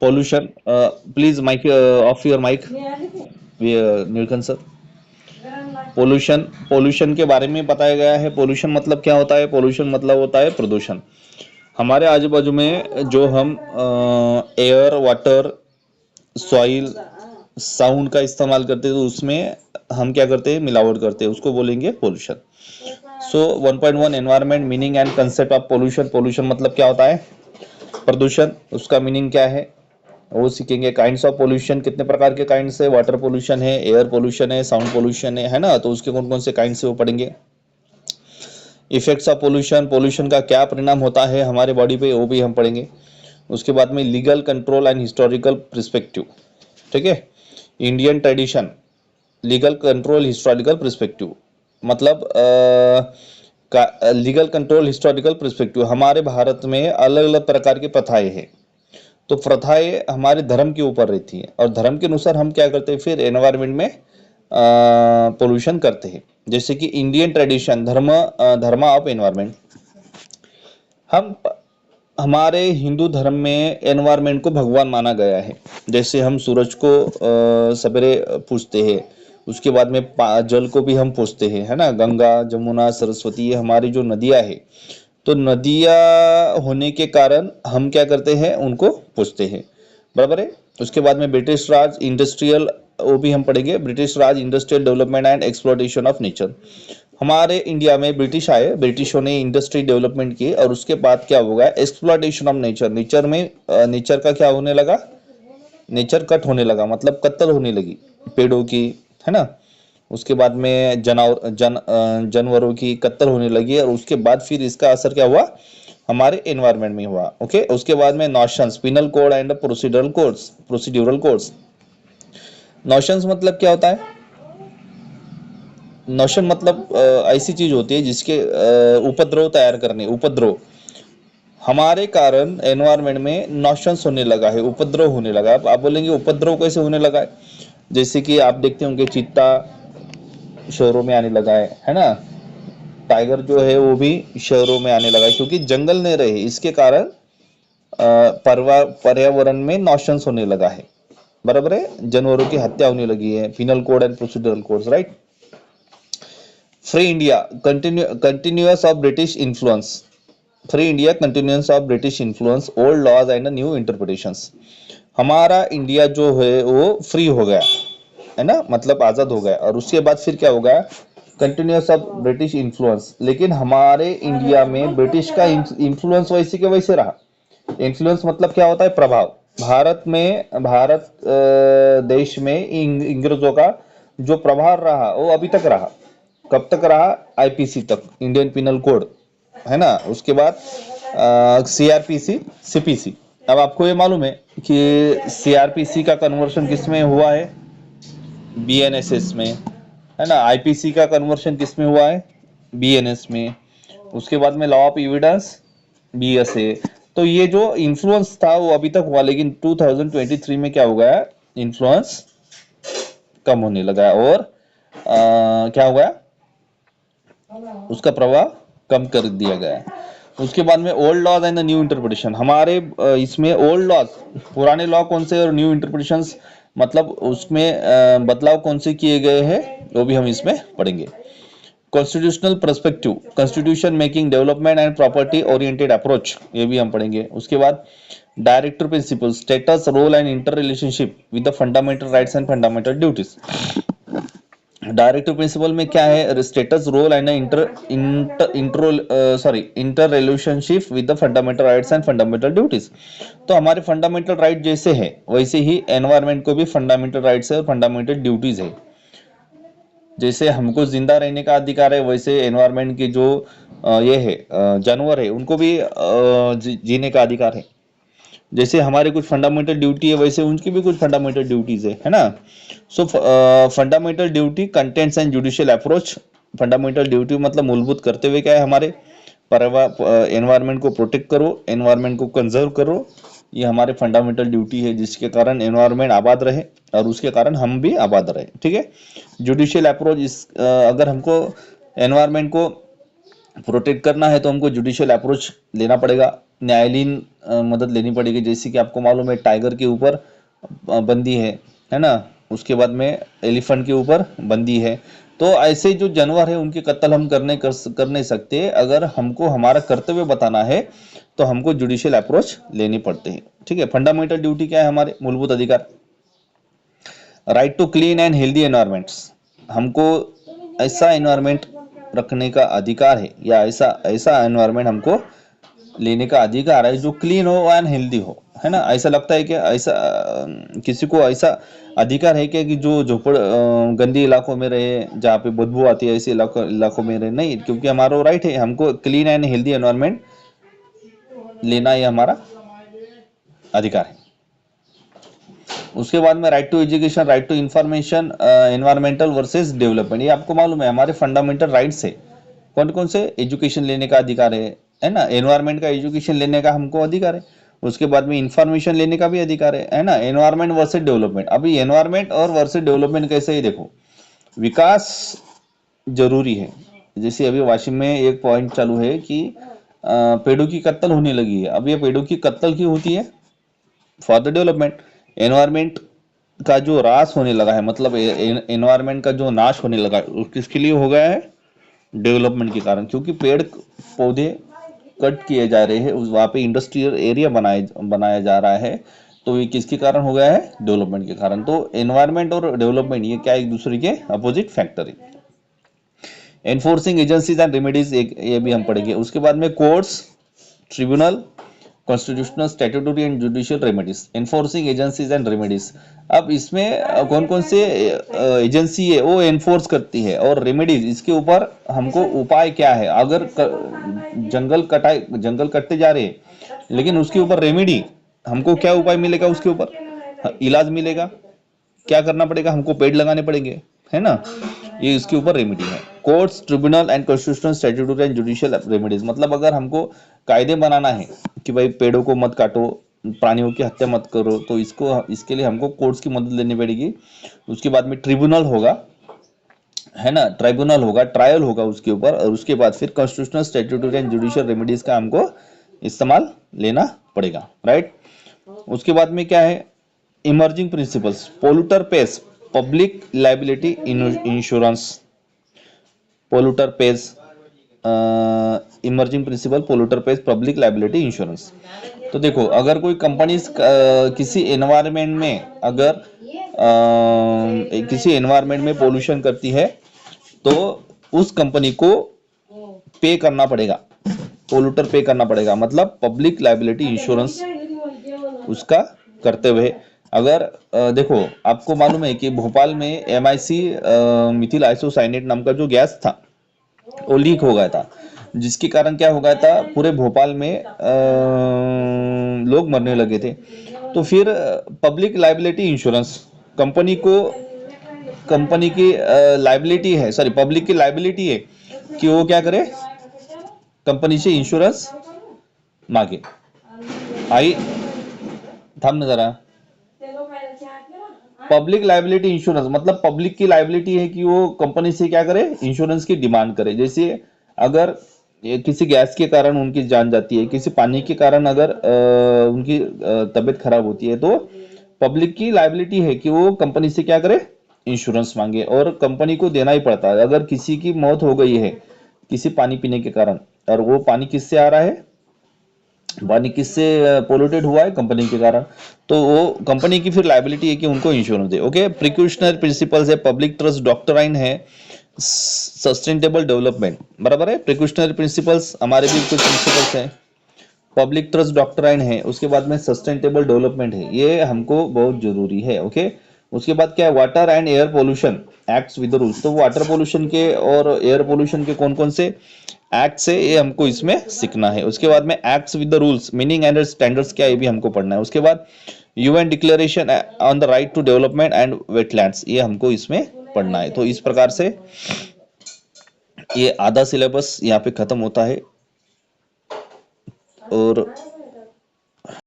Pollution. Please, mic off your mic. Neelkanth sir, pollution के बारे में बताया गया है। पोल्यूशन मतलब क्या होता है? पोल्यूशन मतलब होता है प्रदूषण। हमारे आजू बाजू में जो हम एयर, वाटर, सॉइल, साउंड का इस्तेमाल करते हैं, तो उसमें हम क्या करते हैं? मिलावट करते हैं, उसको बोलेंगे pollution. So 1.1 environment meaning and concept of pollution. Pollution मतलब क्या होता है? प्रदूषण। उसका मीनिंग क्या है वो सीखेंगे। काइंड्स ऑफ पोल्यूशन, कितने प्रकार के काइंड्स है? वाटर पोल्यूशन है, एयर पोल्यूशन है, साउंड पोल्यूशन है ना? तो उसके कौन कौन से काइंड्स है वो पढ़ेंगे। इफेक्ट्स ऑफ पोल्यूशन, पोल्यूशन का क्या परिणाम होता है हमारे बॉडी पे, वो भी हम पढ़ेंगे। उसके बाद में legal control and historical perspective, ठीक है। Indian tradition, legal control, historical perspective, मतलब लीगल कंट्रोल, हिस्टोरिकल पर्सपेक्टिव। हमारे भारत में अलग अलग प्रकार की प्रथाएं हैं, तो प्रथाएं हमारे धर्म के ऊपर रहती हैं, और धर्म के अनुसार हम क्या करते हैं? फिर एनवायरमेंट में पोल्यूशन करते हैं। जैसे कि इंडियन ट्रेडिशन, धर्म ऑफ एनवायरमेंट। हम हमारे हिंदू धर्म में एनवायरमेंट को भगवान माना गया है। जैसे हम सूरज को सवेरे पूजते हैं, उसके बाद में जल को भी हम पूजते हैं, है ना? गंगा, जमुना, सरस्वती, ये हमारी जो नदियां है, तो नदियां होने के कारण हम क्या करते हैं? उनको पूजते हैं, बराबर है। उसके बाद में ब्रिटिश राज, इंडस्ट्रियल, वो भी हम पढ़ेंगे। British Raj, industrial development and exploitation of nature. हमारे इंडिया में ब्रिटिश आए, ब्रिटिशों ने इंडस्ट्री डेवलपमेंट की, और उसके बाद क्या होगा? Exploitation of nature. नेचर में नेचर का क्या होने लगा? नेचर कट होने लगा, मतलब कत्ल होने लगी पेड़ों की, है ना? उसके बाद में जानवरों की कत्ल होने लगी, और उसके बाद फिर इसका असर क्या हुआ? हमारे एनवायरनमेंट में हुआ। ओके। उसके बाद में notions, penal code and procedural codes. Notions मतलब क्या होता है? नोशन मतलब ऐसी चीज होती है जिसके उपद्रव तैयार करने, उपद्रव। हमारे कारण एनवायरनमेंट में नॉशंस होने लगा है, उपद्रव होने लगा। अब आप बोलेंगे उपद्रव कैसे होने लगा है? जैसे कि आप देखते होंगे चीता शहरों में आने लगा है ना? टाइगर जो है वो भी शहरों में आने लगा है, क्योंकि जंगल नहीं रहे, इसके कारण पर्यावरण में नॉशंस होने लगा है, बराबर है। जानवरों की हत्या होने लगी है। Penal code and procedural codes, right. Free India, continuous of British influence. Free India, continuous of British influence, old laws and new interpretations. हमारा इंडिया जो है वो फ्री हो गया, है ना? मतलब आजाद हो गया, और उसके बाद फिर क्या हो गया? Continuous of British influence. लेकिन हमारे इंडिया में ब्रिटिश का इन्फ्लुएंस वैसे के वैसे रहा। इन्फ्लुएंस मतलब क्या होता है? प्रभाव। भारत देश में अंग्रेजों का जो प्रभाव रहा वो अभी तक रहा। कब तक रहा? आईपीसी तक, इंडियन पिनल कोड, है ना? उसके बाद सीआरपीसी, सीपीसी। अब आपको ये मालूम है कि सीआरपीसी का कन्वर्शन किस में हुआ है? बीएनएसएस में, है ना? आईपीसी का कन्वर्शन किस में हुआ है? बीएनएस में। उसके बाद में लॉ ऑफ एविडेंस, बीएसए। तो ये जो इन्फ्लुएंस था वो अभी तक हुआ, लेकिन 2023 में क्या हो गया? इन्फ्लुएंस कम होने लगा, और क्या हो गया? उसका प्रभाव कम कर दिया गया है। उसके बाद में old laws and new interpretation. हमारे इसमें ओल्ड लॉज, पुराने लॉ कौन से, और न्यू इंटरप्रिटेशंस मतलब उसमें बदलाव कौन से किए गए हैं, वो भी हम इसमें पढ़ेंगे। Constitutional perspective, constitution making, development and property oriented approach, ये भी हम पढ़ेंगे। उसके बाद director principle, status, role and inter relationship with the fundamental rights and fundamental duties. Directive principle में क्या है? Status, role and inter relationship with the fundamental rights and fundamental duties. तो हमारे फंडामेंटल राइट जैसे है वैसे ही एनवायरमेंट को भी फंडामेंटल राइट्स है और फंडामेंटल ड्यूटीज है। जैसे हमको जिंदा रहने का अधिकार है, वैसे एनवायरमेंट के जो ये है जानवर है, उनको भी जीने का अधिकार है। जैसे हमारे कुछ फंडामेंटल ड्यूटी है, वैसे उनकी भी कुछ फंडामेंटल ड्यूटीज है ना? सो fundamental duty contents and judicial approach. Fundamental duty मतलब मूलभूत करते हुए क्या है? हमारे एनवायरमेंट को प्रोटेक्ट करो, एनवायरमेंट को कंजर्व करो, ये हमारे फंडामेंटल ड्यूटी है, जिसके कारण एनवायरमेंट आबाद रहे और उसके कारण हम भी आबाद रहे, ठीक है। जुडिशियल अप्रोच, अगर हमको एनवायरमेंट को प्रोटेक्ट करना है तो हमको जुडिशियल अप्रोच लेना पड़ेगा। न्यायालयीन मदद लेनी पड़ेगी, जैसे कि आपको मालूम है टाइगर के ऊपर बंदी है ना, उसके बाद में एलिफेंट के ऊपर बंदी है। तो ऐसे जो जानवर है उनके कत्ल हम कर नहीं सकते। अगर हमको हमारा कर्तव्य बताना है तो हमको जुडिशियल अप्रोच लेनी पड़ते हैं। ठीक है, फंडामेंटल ड्यूटी क्या है, हमारे मूलभूत अधिकार, right to clean and healthy environments, हमको ऐसा एनवायरमेंट रखने का अधिकार है, या ऐसा ऐसा एनवायरमेंट हमको लेने का अधिकार है जो क्लीन हो एंड हेल्दी हो, है ना। ऐसा लगता है कि ऐसा किसी को ऐसा अधिकार है क्या कि जो गंदी इलाकों में रहे, जहाँ पे बदबू आती है, ऐसे इलाकों में रहे? नहीं, क्योंकि हमारा राइट है, हमको क्लीन एंड हेल्दी एनवायरमेंट लेना, ये हमारा अधिकार है। उसके बाद में right to education, right to information, environmental versus development, ये आपको मालूम है हमारे फंडामेंटल राइट्स है। कौन कौन से? एजुकेशन लेने का अधिकार है ना, एनवायरमेंट का एजुकेशन लेने का हमको अधिकार है। उसके बाद में इंफॉर्मेशन लेने का भी अधिकार है ना। एनवायरमेंट वर्सेस डेवलपमेंट, अभी एनवायरमेंट और वर्सेस डेवलपमेंट कैसे ही देखो, विकास जरूरी है। जैसे अभी वाशिम में एक पॉइंट चालू है कि पेड़ों की कत्ल होने लगी है। अब ये पेड़ों की कत्ल क्यों होती है? For the development. एनवायरमेंट का जो ह्रास होने लगा है, मतलब एनवायरमेंट का जो नाश होने लगा है, वो किसके लिए हो गया है? डेवलपमेंट के कारण, क्योंकि पेड़ पौधे कट किए जा रहे हैं, उस वहाँ पे इंडस्ट्रियल एरिया बनाया जा रहा है। तो ये किसके कारण हो गया है? डेवलपमेंट के कारण। तो एनवायरमेंट और डेवलपमेंट ये क्या, एक दूसरे के अपोजिट फैक्टर है। एनफोर्सिंग एजेंसीज एंड रेमेडीज, ये भी हम पढ़ेंगे। उसके बाद में courts, tribunal, constitutional, statutory and judicial remedies, enforcing agencies and remedies. अब इसमें कौन कौन से एजेंसी है वो एनफोर्स करती है, और रेमेडीज, इसके ऊपर हमको उपाय क्या है? अगर जंगल कटते जा रहे हैं, लेकिन उसके ऊपर रेमेडी, हमको क्या उपाय मिलेगा उसके ऊपर? इलाज मिलेगा। क्या करना पड़ेगा? हमको पेड़ लगाने पड़ेंगे, है ना। ये इसके ऊपर रेमेडी है। Courts, tribunal and constitutional, statutory and judicial remedies, मतलब अगर हमको कायदे बनाना है कि भाई पेड़ों को मत काटो, प्राणियों की हत्या मत करो, तो इसके लिए हमको कोर्ट्स की मदद लेनी पड़ेगी। उसके बाद में ट्रिब्यूनल होगा, है ना, ट्राइब्यूनल होगा, ट्रायल होगा उसके ऊपर, और उसके बाद फिर constitutional, statutory and judicial remedies का हमको इस्तेमाल लेना पड़ेगा, राइट। उसके बाद में क्या है? Emerging principles, polluter pays, public liability insurance, polluter pays, emerging principle, polluter pays, public liability insurance. तो देखो, अगर कोई कंपनी किसी एनवायरनमेंट में, अगर किसी एनवायरनमेंट में पोल्यूशन करती है, तो उस कंपनी को पे करना पड़ेगा, पोल्यूटर पे करना पड़ेगा, मतलब पब्लिक लाइबिलिटी इंश्योरेंस उसका करते हुए। अगर देखो, आपको मालूम है कि भोपाल में MIC, मिथिल आइसोसाइनेट नाम का जो गैस था, वो लीक हो गया था, जिसके कारण क्या हो गया था, पूरे भोपाल में लोग मरने लगे थे। तो फिर पब्लिक लाइबिलिटी इंश्योरेंस, कंपनी को, कंपनी की लाइबिलिटी है, सॉरी, पब्लिक की लाइबिलिटी है कि वो क्या करे, कंपनी से इंश्योरेंस मांगे। आई, थाम ना जरा। पब्लिक लाइबिलिटी इंश्योरेंस मतलब पब्लिक की लाइबिलिटी है कि वो कंपनी से क्या करे, इंश्योरेंस की डिमांड करे। जैसे अगर किसी गैस के कारण उनकी जान जाती है, किसी पानी के कारण अगर उनकी तबीयत खराब होती है, तो पब्लिक की लाइबिलिटी है कि वो कंपनी से क्या करे, इंश्योरेंस मांगे, और कंपनी को देना ही पड़ता है। अगर किसी की मौत हो गई है किसी पानी पीने के कारण, और वो पानी किससे आ रहा है, पानी किससे पोल्यूटेड हुआ है, कंपनी के कारण, तो वो कंपनी की फिर लाइबिलिटी है कि उनको इंश्योरेंस दे। ओके, प्रिकॉशनरी प्रिंसिपल्स है, पब्लिक ट्रस्ट डॉक्ट्राइन है, सस्टेनेबल डेवलपमेंट, बराबर है। प्रिकॉशनरी प्रिंसिपल्स हमारे भी कुछ प्रिंसिपल्स हैं, पब्लिक ट्रस्ट डॉक्ट्राइन है, उसके बाद में सस्टेनेबल डेवलपमेंट है, ये हमको बहुत जरूरी है। ओके, उसके बाद क्या है, water and air pollution acts with rules. तो वाटर पोल्यूशन के और एयर पोल्यूशन के कौन कौन से एक्ट्स है, ये हमको इसमें सीखना है। उसके बाद में acts with the rules, meaning and standards क्या है, ये भी हमको पढ़ना है। उसके बाद UN declaration on the right to development and wetlands, ये हमको इसमें पढ़ना है। तो इस प्रकार से ये आधा सिलेबस यहाँ पे खत्म होता है, और